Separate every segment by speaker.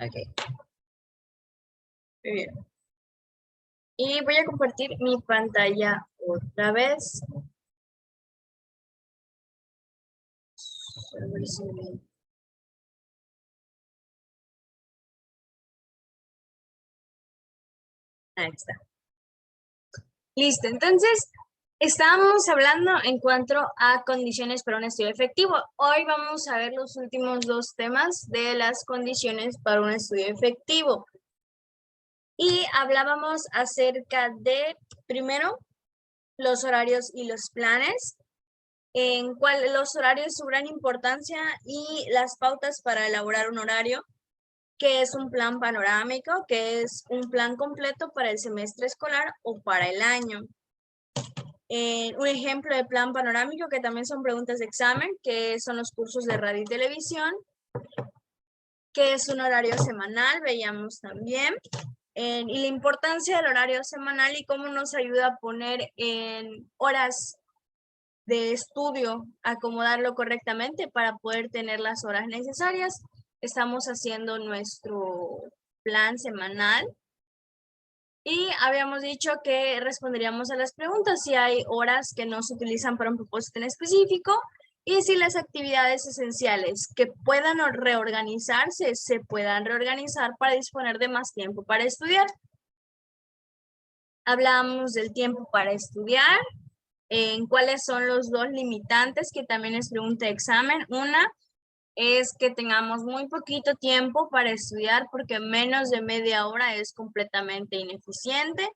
Speaker 1: Ok. Muy bien. Y voy a compartir mi pantalla otra vez. Ahí está. Listo, entonces estábamos hablando en cuanto a condiciones para un estudio efectivo. Hoy vamos a ver los últimos dos temas de las condiciones para un estudio efectivo. Y hablábamos acerca de, primero, los horarios y los planes, en cual los horarios su gran importancia y las pautas para elaborar un horario, que es un plan panorámico, que es un plan completo para el semestre escolar o para el año. Un ejemplo de plan panorámico, que también son preguntas de examen, que son los cursos de radio y televisión, que es un horario semanal, veíamos también. Y la importancia del horario semanal y cómo nos ayuda a poner en horas de estudio, acomodarlo correctamente para poder tener las horas necesarias. Estamos haciendo nuestro plan semanal y habíamos dicho que responderíamos a las preguntas si hay horas que no se utilizan para un propósito en específico y si las actividades esenciales que puedan reorganizarse se puedan reorganizar para disponer de más tiempo para estudiar. Hablamos del tiempo para estudiar, en cuáles son los dos limitantes, que también es pregunta de examen. Una es que tengamos muy poquito tiempo para estudiar porque menos de media hora es completamente ineficiente.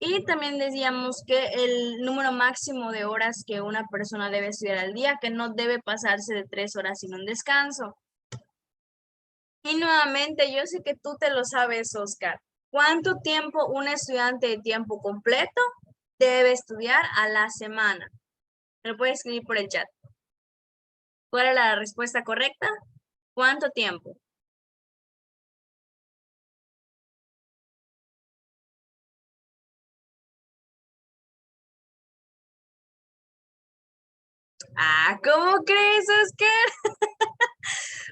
Speaker 1: Y también decíamos que el número máximo de horas que una persona debe estudiar al día, que no debe pasarse de 3 horas sin un descanso. Y nuevamente, yo sé que tú te lo sabes, Oscar. ¿Cuánto tiempo un estudiante de tiempo completo debe estudiar a la semana? Me lo puedes escribir por el chat. ¿Cuál es la respuesta correcta? ¿Cuánto tiempo? ¿Cómo crees, Oscar?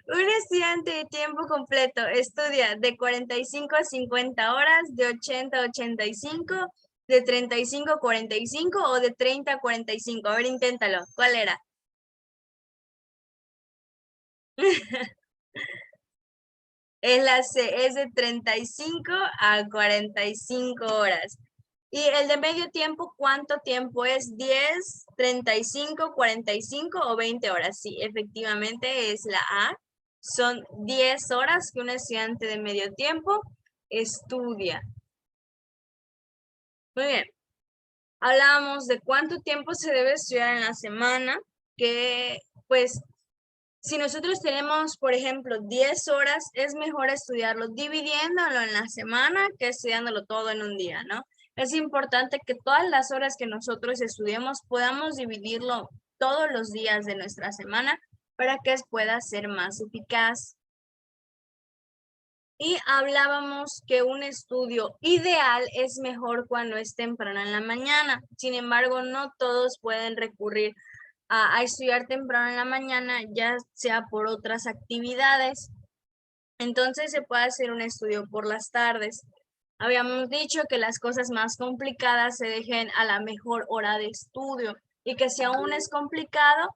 Speaker 1: Un estudiante de tiempo completo estudia de 45 a 50 horas, de 80 a 85, de 35 a 45 o de 30 a 45. A ver, inténtalo. ¿Cuál era? Es de 35 a 45 horas. Y el de medio tiempo, ¿cuánto tiempo es? 10, 35, 45 o 20 horas. Sí, efectivamente es la A. Son 10 horas que un estudiante de medio tiempo estudia. Muy bien. Hablábamos de cuánto tiempo se debe estudiar en la semana, que pues si nosotros tenemos, por ejemplo, 10 horas, es mejor estudiarlo dividiéndolo en la semana que estudiándolo todo en un día, ¿no? Es importante que todas las horas que nosotros estudiemos podamos dividirlo todos los días de nuestra semana para que pueda ser más eficaz. Y hablábamos que un estudio ideal es mejor cuando es temprano en la mañana. Sin embargo, no todos pueden recurrir a estudiar temprano en la mañana, ya sea por otras actividades. Entonces se puede hacer un estudio por las tardes. Habíamos dicho que las cosas más complicadas se dejen a la mejor hora de estudio y que si aún es complicado,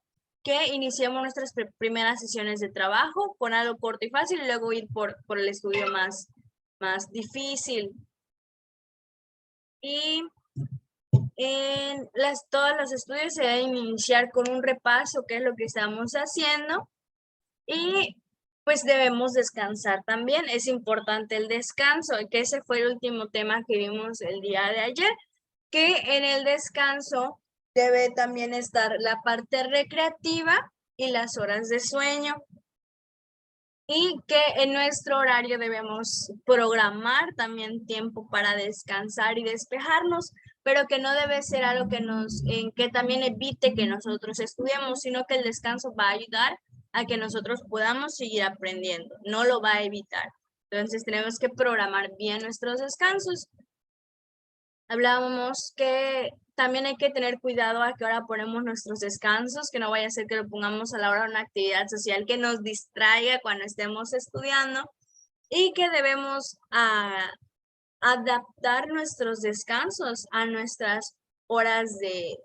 Speaker 1: que iniciemos nuestras primeras sesiones de trabajo con algo corto y fácil y luego ir por el estudio más difícil. Y todos los estudios se deben iniciar con un repaso, que es lo que estamos haciendo, y pues debemos descansar también. Es importante el descanso, que ese fue el último tema que vimos el día de ayer, que en el descanso debe también estar la parte recreativa y las horas de sueño. Y que en nuestro horario debemos programar también tiempo para descansar y despejarnos, pero que no debe ser algo que también evite que nosotros estudiemos, sino que el descanso va a ayudar a que nosotros podamos seguir aprendiendo, no lo va a evitar. Entonces tenemos que programar bien nuestros descansos. Hablábamos que también hay que tener cuidado a qué hora ponemos nuestros descansos, que no vaya a ser que lo pongamos a la hora de una actividad social que nos distraiga cuando estemos estudiando. y que debemos adaptar nuestros descansos a nuestras horas de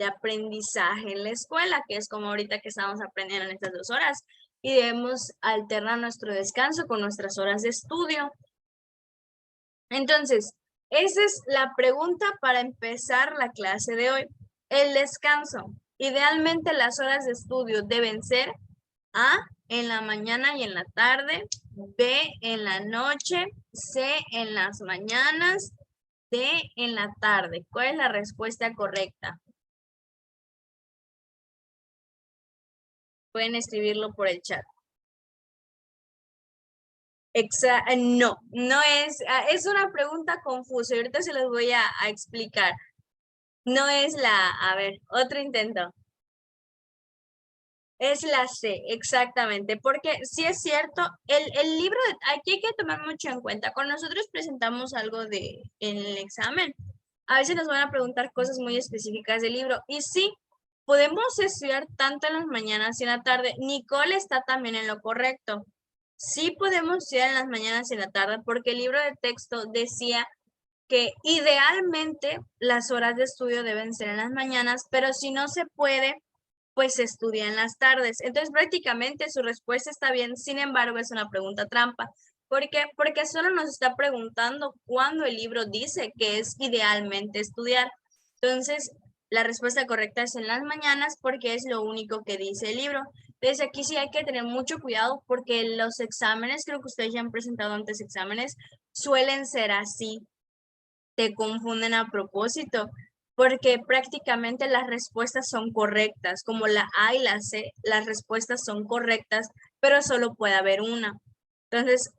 Speaker 1: aprendizaje en la escuela, que es como ahorita que estamos aprendiendo en estas 2 horas, y debemos alternar nuestro descanso con nuestras horas de estudio. Entonces, esa es la pregunta para empezar la clase de hoy. El descanso. Idealmente las horas de estudio deben ser A, en la mañana y en la tarde, B, en la noche, C, en las mañanas, D, en la tarde. ¿Cuál es la respuesta correcta? Pueden escribirlo por el chat. No, no es una pregunta confusa. Ahorita se los voy a explicar. No es a ver, otro intento. Es la C, exactamente, porque sí es cierto, el libro, aquí hay que tomar mucho en cuenta. Cuando nosotros presentamos algo en el examen, a veces nos van a preguntar cosas muy específicas del libro. Y sí, podemos estudiar tanto en las mañanas y en la tarde. Nicole está también en lo correcto. Sí podemos estudiar en las mañanas y en la tarde porque el libro de texto decía que idealmente las horas de estudio deben ser en las mañanas, pero si no se puede, pues se estudia en las tardes. Entonces, prácticamente su respuesta está bien, sin embargo, es una pregunta trampa. ¿Por qué? Porque solo nos está preguntando cuándo el libro dice que es idealmente estudiar. Entonces, la respuesta correcta es en las mañanas porque es lo único que dice el libro. Desde aquí sí hay que tener mucho cuidado porque los exámenes, creo que ustedes ya han presentado antes exámenes, suelen ser así. Te confunden a propósito porque prácticamente las respuestas son correctas, como la A y la C, las respuestas son correctas, pero solo puede haber una. Entonces,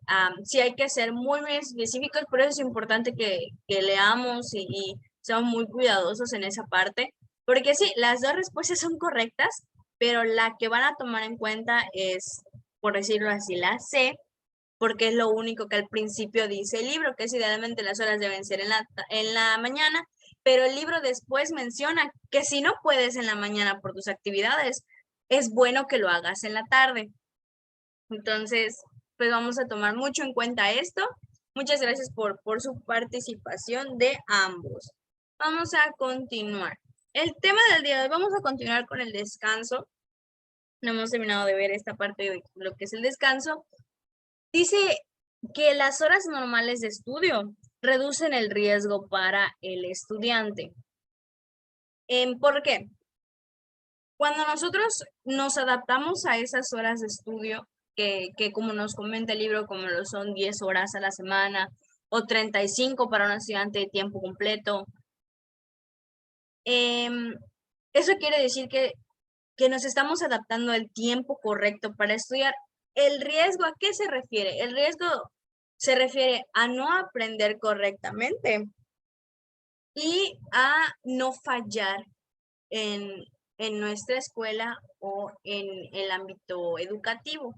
Speaker 1: sí hay que ser muy, muy específicos, por eso es importante que leamos y seamos muy cuidadosos en esa parte, porque sí, las 2 respuestas son correctas, pero la que van a tomar en cuenta es, por decirlo así, la C, porque es lo único que al principio dice el libro, que es idealmente las horas deben ser en la mañana, pero el libro después menciona que si no puedes en la mañana por tus actividades, es bueno que lo hagas en la tarde. Entonces, pues vamos a tomar mucho en cuenta esto. Muchas gracias por su participación de ambos. Vamos a continuar. El tema del día de hoy, vamos a continuar con el descanso. No hemos terminado de ver esta parte de lo que es el descanso. Dice que las horas normales de estudio reducen el riesgo para el estudiante. ¿Por qué? Cuando nosotros nos adaptamos a esas horas de estudio, que como nos comenta el libro, como lo son 10 horas a la semana o 35 para un estudiante de tiempo completo, eso quiere decir que nos estamos adaptando al tiempo correcto para estudiar. ¿El riesgo a qué se refiere? El riesgo se refiere a no aprender correctamente y a no fallar en nuestra escuela o en el ámbito educativo.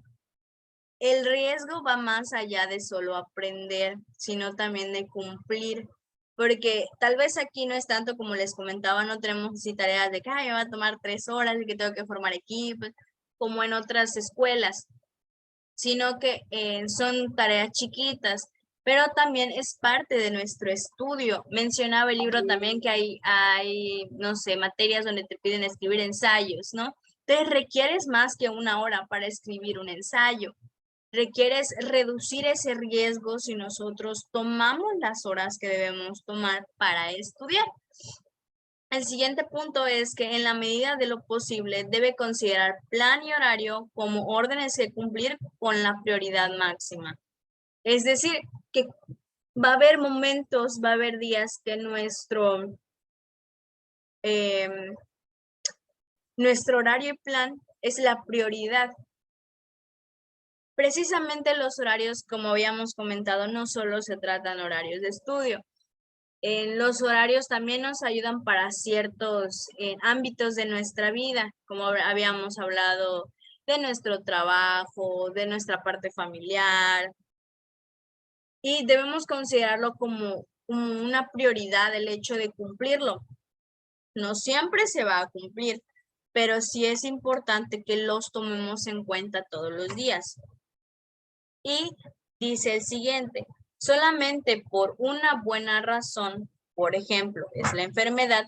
Speaker 1: El riesgo va más allá de solo aprender, sino también de cumplir, porque tal vez aquí no es tanto como les comentaba, no tenemos así tareas de que me va a tomar 3 horas y que tengo que formar equipos, como en otras escuelas, sino que son tareas chiquitas, pero también es parte de nuestro estudio. Mencionaba el libro también que hay, no sé, materias donde te piden escribir ensayos, ¿no? Entonces requieres más que 1 hora para escribir un ensayo. Requieres reducir ese riesgo si nosotros tomamos las horas que debemos tomar para estudiar. El siguiente punto es que en la medida de lo posible debe considerar plan y horario como órdenes que cumplir con la prioridad máxima. Es decir, que va a haber momentos, va a haber días que nuestro horario y plan es la prioridad. Precisamente los horarios, como habíamos comentado, no solo se tratan horarios de estudio. Los horarios también nos ayudan para ciertos ámbitos de nuestra vida, como habíamos hablado de nuestro trabajo, de nuestra parte familiar, y debemos considerarlo como una prioridad el hecho de cumplirlo. No siempre se va a cumplir, pero sí es importante que los tomemos en cuenta todos los días. Y dice el siguiente: solamente por una buena razón, por ejemplo, es la enfermedad,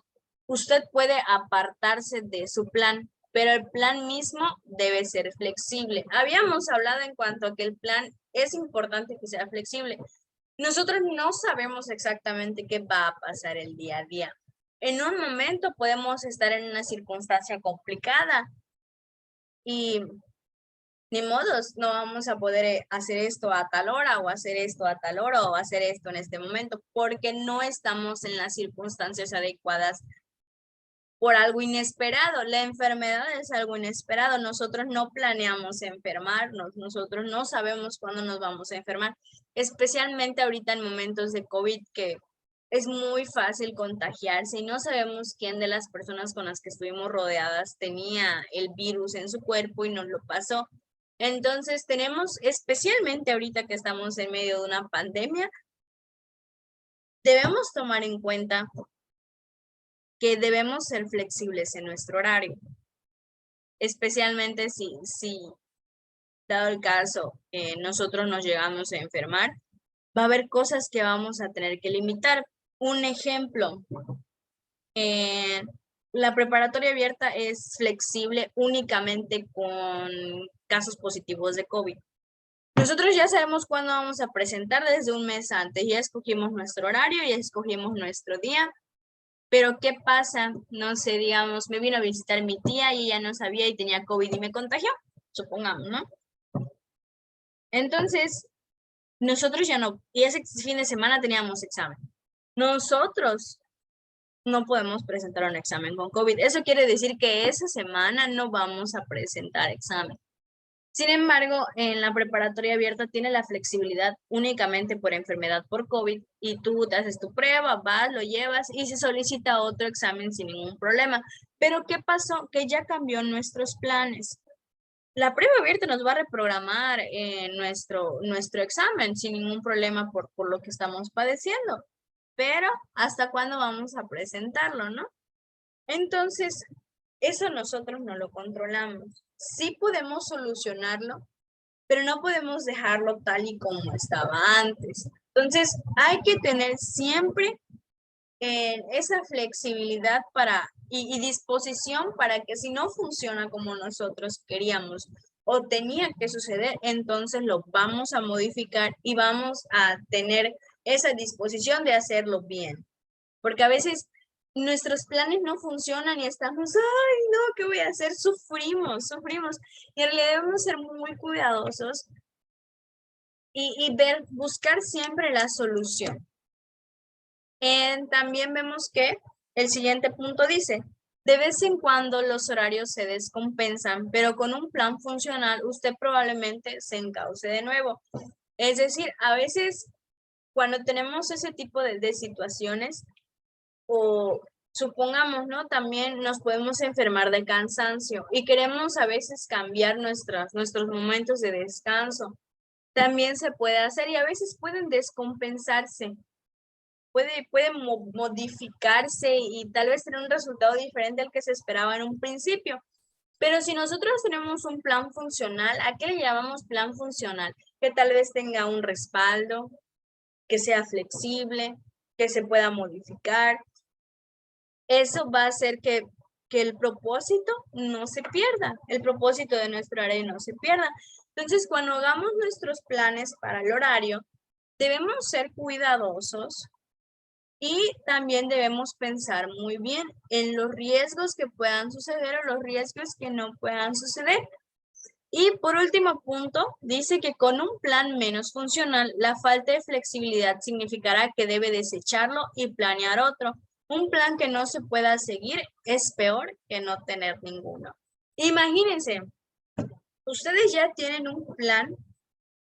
Speaker 1: usted puede apartarse de su plan, pero el plan mismo debe ser flexible. Habíamos hablado en cuanto a que el plan es importante que sea flexible. Nosotros no sabemos exactamente qué va a pasar el día a día. En un momento podemos estar en una circunstancia complicada y ni modos, no vamos a poder hacer esto a tal hora o hacer esto a tal hora o hacer esto en este momento porque no estamos en las circunstancias adecuadas por algo inesperado. La enfermedad es algo inesperado. Nosotros no planeamos enfermarnos, nosotros no sabemos cuándo nos vamos a enfermar, especialmente ahorita en momentos de COVID que es muy fácil contagiarse y no sabemos quién de las personas con las que estuvimos rodeadas tenía el virus en su cuerpo y nos lo pasó. Entonces tenemos, especialmente ahorita que estamos en medio de una pandemia, debemos tomar en cuenta que debemos ser flexibles en nuestro horario, especialmente si dado el caso, nosotros nos llegamos a enfermar, va a haber cosas que vamos a tener que limitar. Un ejemplo, la preparatoria abierta es flexible únicamente con casos positivos de COVID. Nosotros ya sabemos cuándo vamos a presentar desde un mes antes, ya escogimos nuestro horario, ya escogimos nuestro día, pero ¿qué pasa? No sé, digamos, me vino a visitar mi tía y ella no sabía y tenía COVID y me contagió, supongamos, ¿no? Entonces, nosotros ya no, y ese fin de semana teníamos examen. Nosotros no podemos presentar un examen con COVID. Eso quiere decir que esa semana no vamos a presentar examen. Sin embargo, en la preparatoria abierta tiene la flexibilidad únicamente por enfermedad por COVID y tú te haces tu prueba, vas, lo llevas y se solicita otro examen sin ningún problema. Pero ¿qué pasó? Que ya cambió nuestros planes. La prueba abierta nos va a reprogramar nuestro examen sin ningún problema por lo que estamos padeciendo. Pero ¿hasta cuándo vamos a presentarlo, no? Entonces, eso nosotros no lo controlamos. Sí podemos solucionarlo, pero no podemos dejarlo tal y como estaba antes. Entonces, hay que tener siempre esa flexibilidad y disposición para que si no funciona como nosotros queríamos o tenía que suceder, entonces lo vamos a modificar y vamos a tener esa disposición de hacerlo bien. Porque a veces nuestros planes no funcionan y estamos, ay, no, ¿qué voy a hacer? Sufrimos. Y en realidad debemos ser muy cuidadosos y buscar siempre la solución. También vemos que el siguiente punto dice, de vez en cuando los horarios se descompensan, pero con un plan funcional usted probablemente se encauce de nuevo. Es decir, a veces cuando tenemos ese tipo de situaciones, o supongamos, ¿no? También nos podemos enfermar de cansancio y queremos a veces cambiar nuestros momentos de descanso. También se puede hacer y a veces pueden descompensarse. Puede modificarse y tal vez tener un resultado diferente al que se esperaba en un principio. Pero si nosotros tenemos un plan funcional, ¿a qué le llamamos plan funcional? Que tal vez tenga un respaldo, que sea flexible, que se pueda modificar. Eso va a hacer que el propósito no se pierda, el propósito de nuestro horario no se pierda. Entonces, cuando hagamos nuestros planes para el horario, debemos ser cuidadosos y también debemos pensar muy bien en los riesgos que puedan suceder o los riesgos que no puedan suceder. Y por último punto, dice que con un plan menos funcional, la falta de flexibilidad significará que debe desecharlo y planear otro. Un plan que no se pueda seguir es peor que no tener ninguno. Imagínense, ustedes ya tienen un plan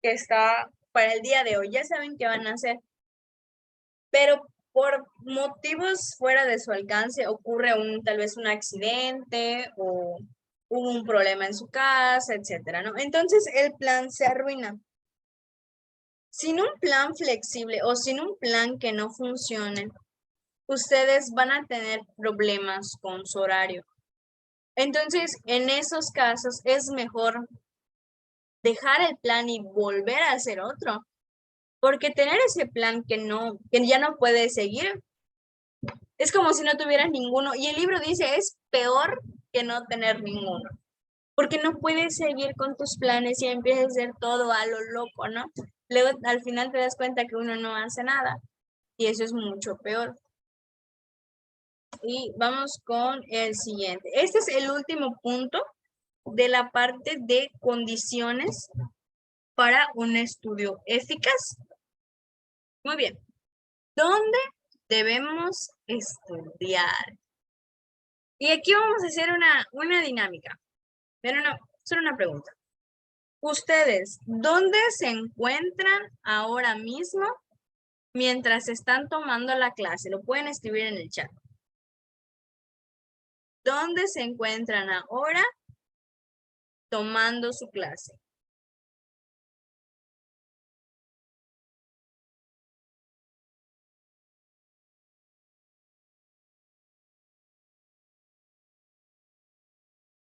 Speaker 1: que está para el día de hoy, ya saben qué van a hacer, pero por motivos fuera de su alcance ocurre tal vez un accidente o hubo un problema en su casa, etcétera, ¿no? Entonces el plan se arruina. Sin un plan flexible o sin un plan que no funcione, ustedes van a tener problemas con su horario. Entonces, en esos casos es mejor dejar el plan y volver a hacer otro, Porque tener ese plan que ya no puedes seguir, es como si no tuvieras ninguno. Y el libro dice, es peor que no tener ninguno. Porque no puedes seguir con tus planes y empiezas a hacer todo a lo loco, ¿no? Luego al final te das cuenta que uno no hace nada. Y eso es mucho peor. Y vamos con el siguiente. Este es el último punto de la parte de condiciones para un estudio eficaz. Muy bien. ¿Dónde debemos estudiar? Y aquí vamos a hacer una dinámica. Pero no, solo una pregunta. ¿Ustedes dónde se encuentran ahora mismo mientras están tomando la clase? Lo pueden escribir en el chat. ¿Dónde se encuentran ahora tomando su clase?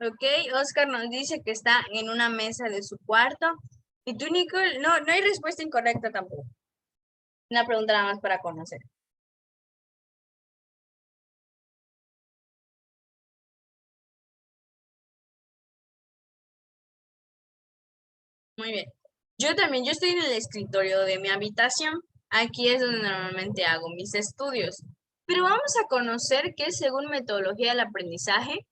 Speaker 1: Ok, Oscar nos dice que está en una mesa de su cuarto. Y tú, Nicole, no hay respuesta incorrecta tampoco. Una pregunta nada más para conocer. Muy bien. Yo estoy en el escritorio de mi habitación. Aquí es donde normalmente hago mis estudios. Pero vamos a conocer que según metodología del aprendizaje,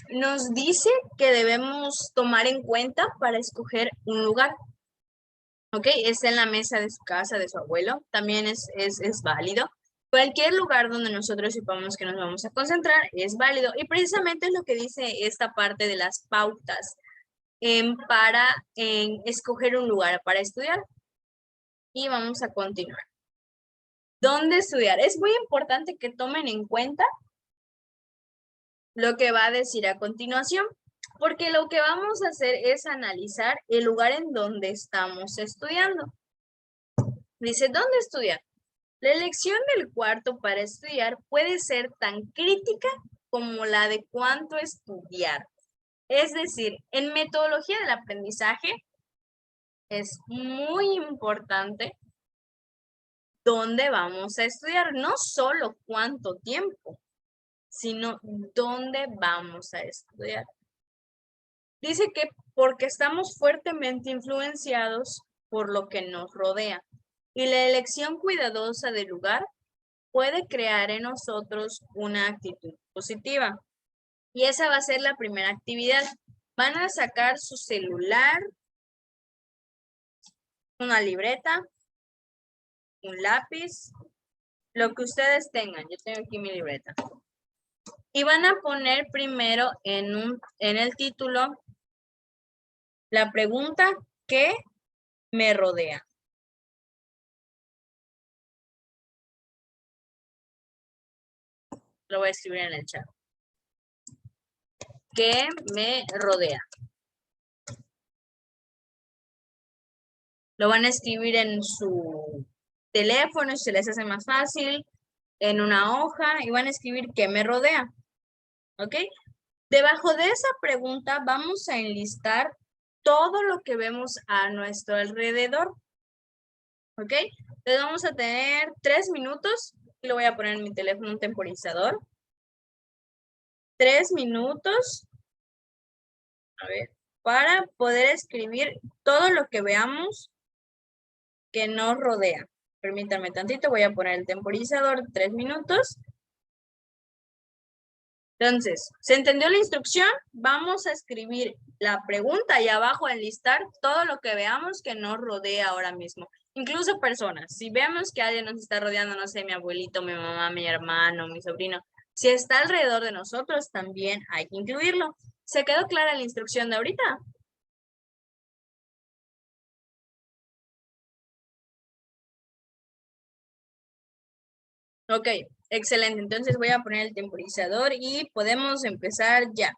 Speaker 1: nos dice que debemos tomar en cuenta para escoger un lugar. ¿Ok? Está en la mesa de su casa, de su abuelo. También es válido. Cualquier lugar donde nosotros sepamos que nos vamos a concentrar es válido. Y precisamente es lo que dice esta parte de las pautas para escoger un lugar para estudiar. Y vamos a continuar. ¿Dónde estudiar? Es muy importante que tomen en cuenta lo que va a decir a continuación, porque lo que vamos a hacer es analizar el lugar en donde estamos estudiando. Dice, ¿dónde estudiar? La elección del cuarto para estudiar puede ser tan crítica como la de cuánto estudiar. Es decir, en metodología del aprendizaje es muy importante dónde vamos a estudiar, no solo cuánto tiempo, sino dónde vamos a estudiar. Dice que porque estamos fuertemente influenciados por lo que nos rodea y la elección cuidadosa del lugar puede crear en nosotros una actitud positiva. Y esa va a ser la primera actividad. Van a sacar su celular, una libreta, un lápiz, lo que ustedes tengan. Yo tengo aquí mi libreta. Y van a poner primero en el título la pregunta ¿qué me rodea? Lo voy a escribir en el chat. ¿Qué me rodea? Lo van a escribir en su teléfono, si se les hace más fácil, en una hoja, y van a escribir ¿qué me rodea? ¿Ok? Debajo de esa pregunta vamos a enlistar todo lo que vemos a nuestro alrededor. ¿Ok? Entonces vamos a tener 3 minutos. Y lo voy a poner en mi teléfono un temporizador. 3 minutos. A ver, para poder escribir todo lo que veamos que nos rodea. Permítanme tantito, voy a poner el temporizador 3 minutos. Entonces, ¿se entendió la instrucción? Vamos a escribir la pregunta y abajo a enlistar todo lo que veamos que nos rodea ahora mismo. Incluso personas. Si vemos que alguien nos está rodeando, no sé, mi abuelito, mi mamá, mi hermano, mi sobrino, si está alrededor de nosotros, también hay que incluirlo. ¿Se quedó clara la instrucción de ahorita? Ok, excelente. Entonces voy a poner el temporizador y podemos empezar ya.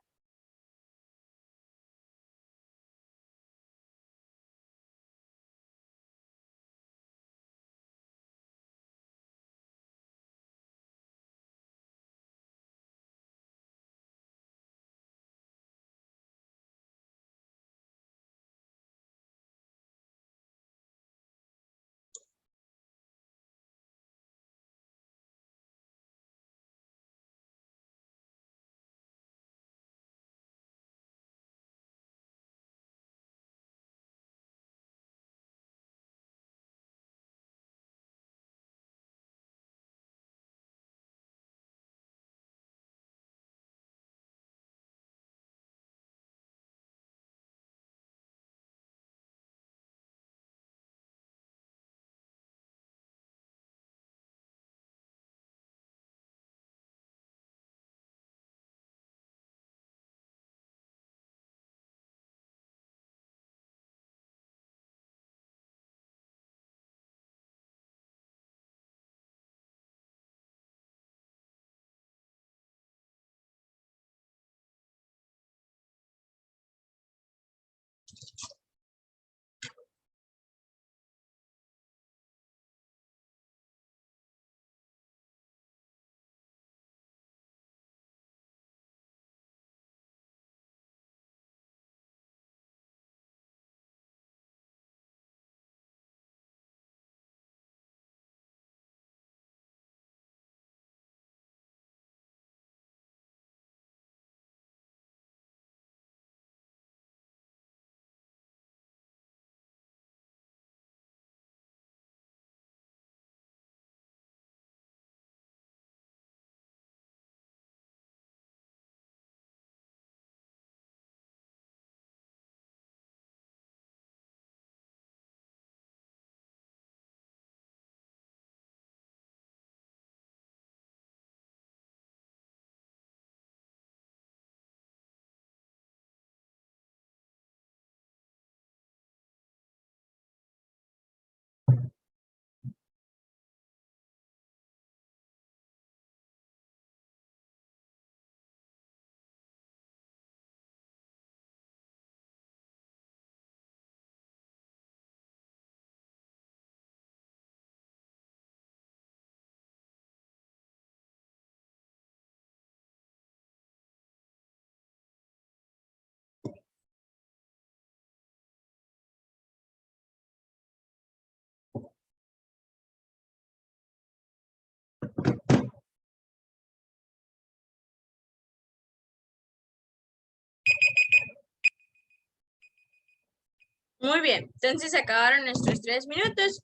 Speaker 1: Muy bien, entonces se acabaron nuestros 3 minutos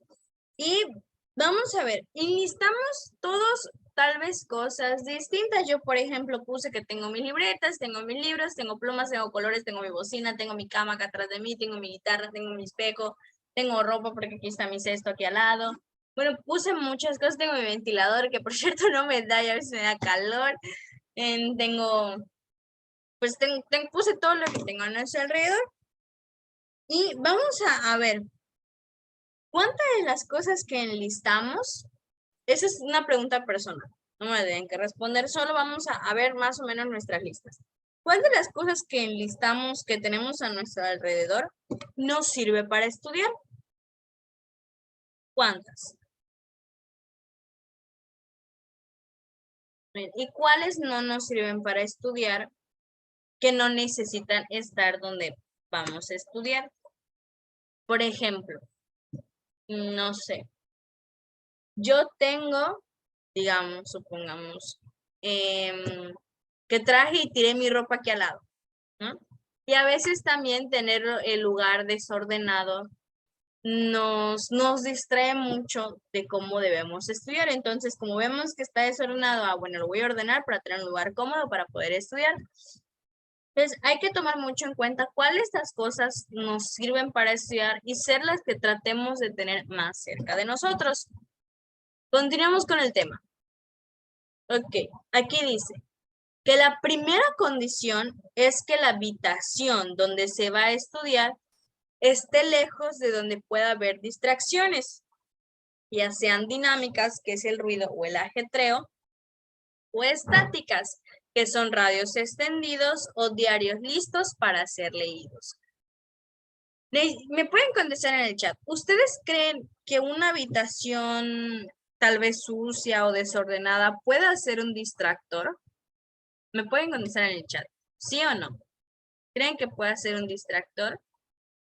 Speaker 1: y vamos a ver, enlistamos todos tal vez cosas distintas. Yo, por ejemplo, puse que tengo mis libretas, tengo mis libros, tengo plumas, tengo colores, tengo mi bocina, tengo mi cama acá atrás de mí, tengo mi guitarra, tengo mi espejo, tengo ropa porque aquí está mi cesto aquí al lado. Bueno, puse muchas cosas, tengo mi ventilador que por cierto no me da, ya a veces me da calor. Tengo, pues puse todo lo que tengo a nuestro alrededor. Y vamos a ver, ¿cuántas de las cosas que enlistamos? Esa es una pregunta personal, no me deben que responder, solo vamos a ver más o menos nuestras listas. ¿Cuál de las cosas que enlistamos, que tenemos a nuestro alrededor, nos sirve para estudiar? ¿Cuántas? Bien, ¿y cuáles no nos sirven para estudiar, que no necesitan estar donde vamos a estudiar? Por ejemplo, no sé, yo tengo, digamos, supongamos, que traje y tiré mi ropa aquí al lado, ¿no? Y a veces también tener el lugar desordenado nos distrae mucho de cómo debemos estudiar. Entonces, como vemos que está desordenado, bueno, lo voy a ordenar para tener un lugar cómodo para poder estudiar. Entonces, hay que tomar mucho en cuenta cuáles de estas cosas nos sirven para estudiar y ser las que tratemos de tener más cerca de nosotros. Continuamos con el tema. Ok, aquí dice que la primera condición es que la habitación donde se va a estudiar esté lejos de donde pueda haber distracciones, ya sean dinámicas, que es el ruido o el ajetreo, o estáticas, que son radios extendidos o diarios listos para ser leídos. Me pueden contestar en el chat. ¿Ustedes creen que una habitación tal vez sucia o desordenada pueda ser un distractor? Me pueden contestar en el chat. ¿Sí o no? ¿Creen que pueda ser un distractor?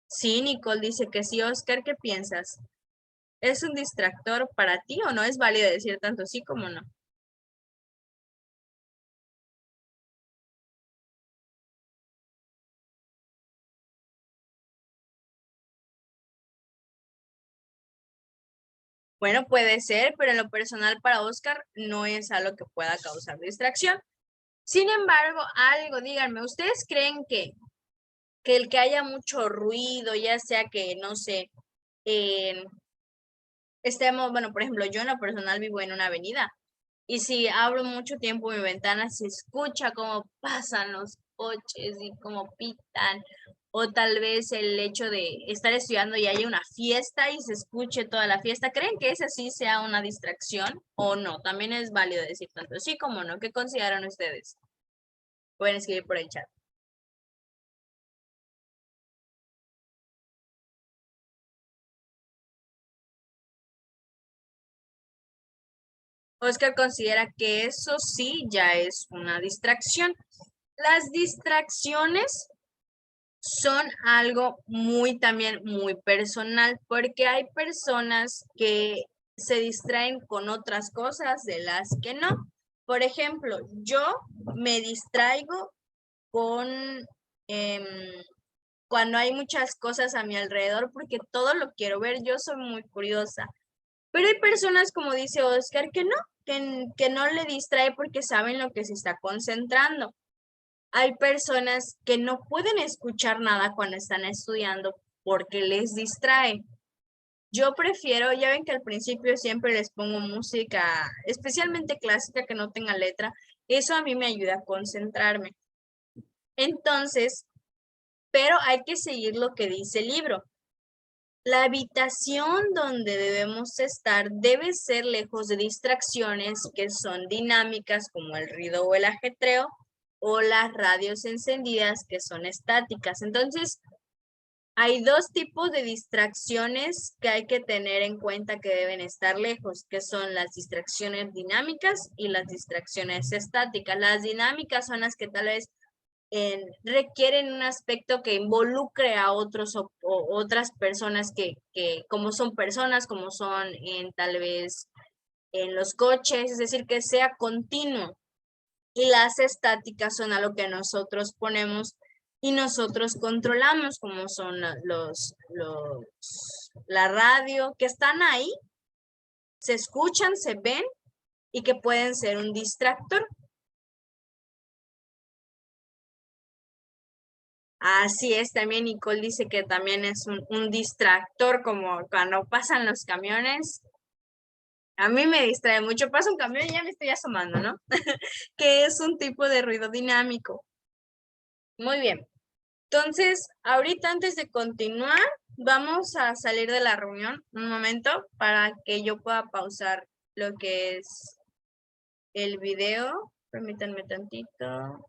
Speaker 1: Sí, Nicole dice que sí. Oscar, ¿qué piensas? ¿Es un distractor para ti o no es válido decir tanto sí como no? Bueno, puede ser, pero en lo personal para Oscar no es algo que pueda causar distracción. Sin embargo, algo, díganme, ¿ustedes creen que el que haya mucho ruido, ya sea que, no sé, estemos, bueno, por ejemplo, yo en lo personal vivo en una avenida y si abro mucho tiempo mi ventana, se escucha cómo pasan los coches y cómo pitan, o tal vez el hecho de estar estudiando y haya una fiesta y se escuche toda la fiesta. ¿Creen que esa sí sea una distracción o no? También es válido decir tanto sí como no. ¿Qué consideran ustedes? Pueden escribir por el chat. Oscar considera que eso sí ya es una distracción. Las distracciones son algo también muy personal, porque hay personas que se distraen con otras cosas de las que no. Por ejemplo, yo me distraigo con cuando hay muchas cosas a mi alrededor, porque todo lo quiero ver, yo soy muy curiosa. Pero hay personas, como dice Oscar, que no, que no le distrae porque saben lo que se está concentrando. Hay personas que no pueden escuchar nada cuando están estudiando porque les distrae. Yo prefiero, ya ven que al principio siempre les pongo música, especialmente clásica que no tenga letra, eso a mí me ayuda a concentrarme. Entonces, pero hay que seguir lo que dice el libro. La habitación donde debemos estar debe ser lejos de distracciones que son dinámicas como el ruido o el ajetreo o las radios encendidas que son estáticas. Entonces, hay dos tipos de distracciones que hay que tener en cuenta que deben estar lejos, que son las distracciones dinámicas y las distracciones estáticas. Las dinámicas son las que tal vez requieren un aspecto que involucre a otros o otras personas que como son personas, como son tal vez en los coches, es decir, que sea continuo. Y las estáticas son a lo que nosotros ponemos y nosotros controlamos, como son la radio, que están ahí, se escuchan, se ven y que pueden ser un distractor. Así es, también Nicole dice que también es un distractor, como cuando pasan los camiones. A mí me distrae mucho, pasa un camión y ya me estoy asomando, ¿no? Que es un tipo de ruido dinámico. Muy bien. Entonces, ahorita antes de continuar, vamos a salir de la reunión un momento para que yo pueda pausar lo que es el video. Permítanme tantito.